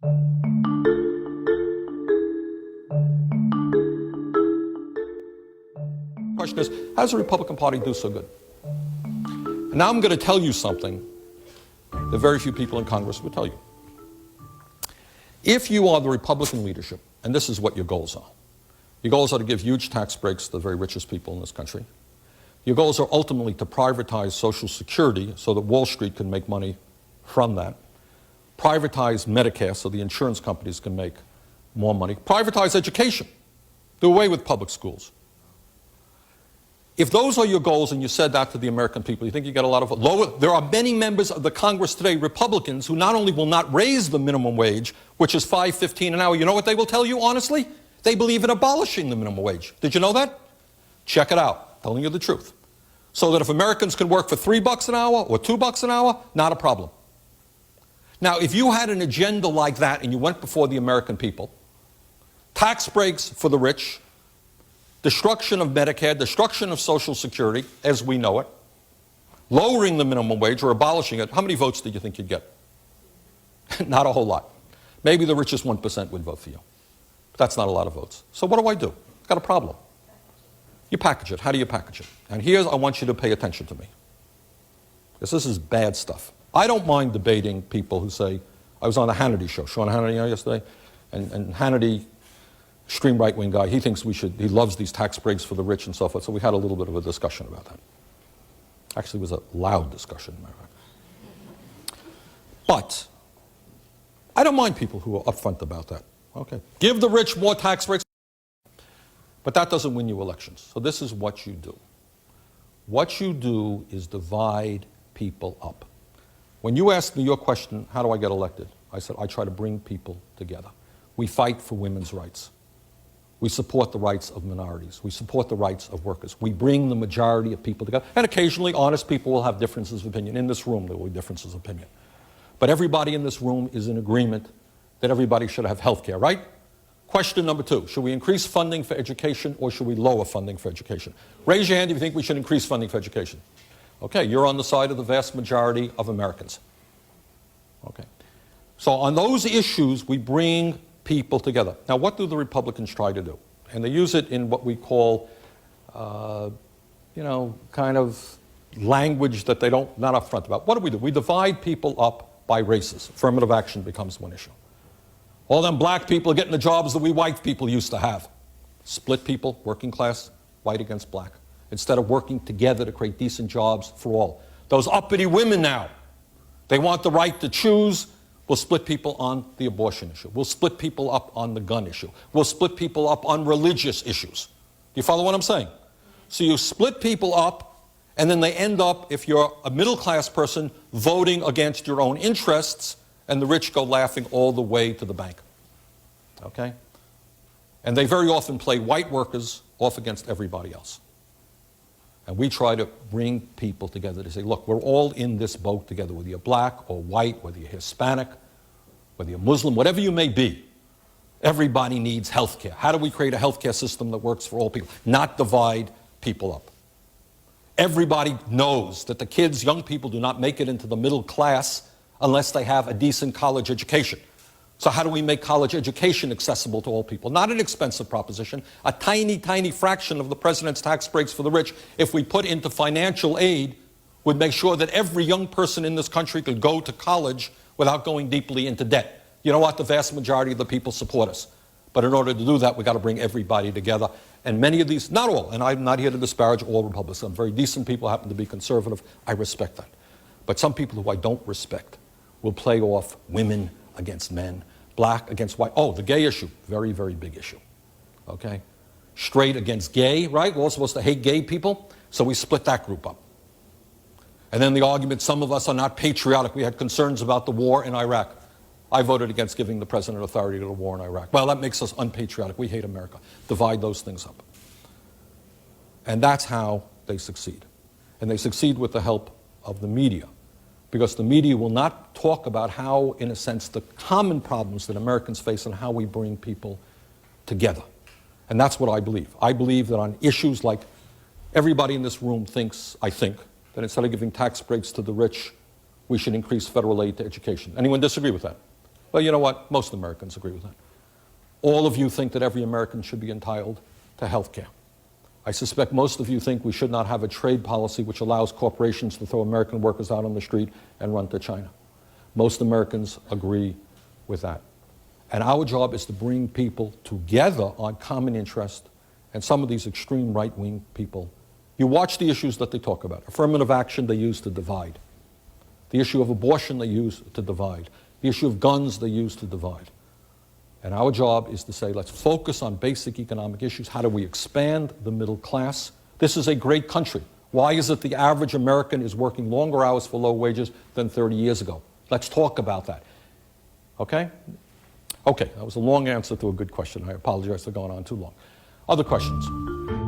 The question is, how does the Republican Party do so good? And now I'm going to tell you something that very few people in Congress would tell you. If you are the Republican leadership, and this is what your goals are to give huge tax breaks to the very richest people in this country. Your goals are ultimately to privatize Social Security so that Wall Street can make money from that. Privatize Medicare so the insurance companies can make more money. Privatize education. Do away with public schools. If those are your goals and you said that to the American people, you think you get a lot of votes? There are many members of the Congress today, Republicans, who not only will not raise the minimum wage, which is $5.15 an hour, you know what they will tell you, honestly? They believe in abolishing the minimum wage. Did you know that? Check it out. Telling you the truth. So that if Americans can work for $3 an hour or $2 an hour, not a problem. Now, if you had an agenda like that and you went before the American people, tax breaks for the rich, destruction of Medicare, destruction of Social Security, as we know it, lowering the minimum wage or abolishing it, how many votes did you think you'd get? Not a whole lot. Maybe the richest 1% would vote for you. But that's not a lot of votes. So what do? I've got a problem. You package it. How do you package it? And here I want you to pay attention to me. Because this is bad stuff. I don't mind debating people who say, I was on the Hannity show, Sean Hannity yesterday, and Hannity, extreme right-wing guy, he thinks he loves these tax breaks for the rich and so forth, so we had a little bit of a discussion about that. Actually, it was a loud discussion. But I don't mind people who are upfront about that. Okay, give the rich more tax breaks, but that doesn't win you elections. So this is what you do. What you do is divide people up. When you asked me your question, how do I get elected? I said, I try to bring people together. We fight for women's rights. We support the rights of minorities. We support the rights of workers. We bring the majority of people together. And occasionally, honest people will have differences of opinion. In this room, there will be differences of opinion. But everybody in this room is in agreement that everybody should have health care, right? Question number 2, should we increase funding for education or should we lower funding for education? Raise your hand if you think we should increase funding for education. Okay, you're on the side of the vast majority of Americans. Okay. So on those issues, we bring people together. Now, what do the Republicans try to do? And they use it in what we call, kind of language that they not upfront about. What do? We divide people up by races. Affirmative action becomes one issue. All them black people are getting the jobs that we white people used to have. Split people, working class, white against black, instead of working together to create decent jobs for all. Those uppity women now, they want the right to choose. We'll split people on the abortion issue. We'll split people up on the gun issue. We'll split people up on religious issues. Do you follow what I'm saying? So you split people up, and then they end up, if you're a middle-class person, voting against your own interests, and the rich go laughing all the way to the bank. Okay? And they very often play white workers off against everybody else. And we try to bring people together to say, look, we're all in this boat together, whether you're black or white, whether you're Hispanic, whether you're Muslim, whatever you may be. Everybody needs health care. How do we create a health care system that works for all people? Not divide people up. Everybody knows that the kids, young people, do not make it into the middle class unless they have a decent college education. So how do we make college education accessible to all people? Not an expensive proposition, a tiny, tiny fraction of the president's tax breaks for the rich, if we put into financial aid, would make sure that every young person in this country could go to college without going deeply into debt. You know what? The vast majority of the people support us. But in order to do that, we've got to bring everybody together. And many of these, not all, and I'm not here to disparage all Republicans. Some very decent people happen to be conservative. I respect that. But some people who I don't respect will play off women against men, black against white. Oh, the gay issue, very, very big issue. Okay? Straight against gay, right? We're all supposed to hate gay people, so we split that group up. And then the argument, some of us are not patriotic. We had concerns about the war in Iraq. I voted against giving the president authority to the war in Iraq. Well, that makes us unpatriotic. We hate America. Divide those things up. And that's how they succeed. And they succeed with the help of the media. Because the media will not talk about how, in a sense, the common problems that Americans face and how we bring people together. And that's what I believe. I believe that on issues like everybody in this room thinks, I think, that instead of giving tax breaks to the rich, we should increase federal aid to education. Anyone disagree with that? Well, you know what? Most Americans agree with that. All of you think that every American should be entitled to health care. I suspect most of you think we should not have a trade policy which allows corporations to throw American workers out on the street and run to China. Most Americans agree with that. And our job is to bring people together on common interest, and some of these extreme right-wing people, you watch the issues that they talk about. Affirmative action they use to divide. The issue of abortion they use to divide. The issue of guns they use to divide. And our job is to say, let's focus on basic economic issues. How do we expand the middle class? This is a great country. Why is it the average American is working longer hours for low wages than 30 years ago? Let's talk about that. Okay? Okay, that was a long answer to a good question. I apologize for going on too long. Other questions?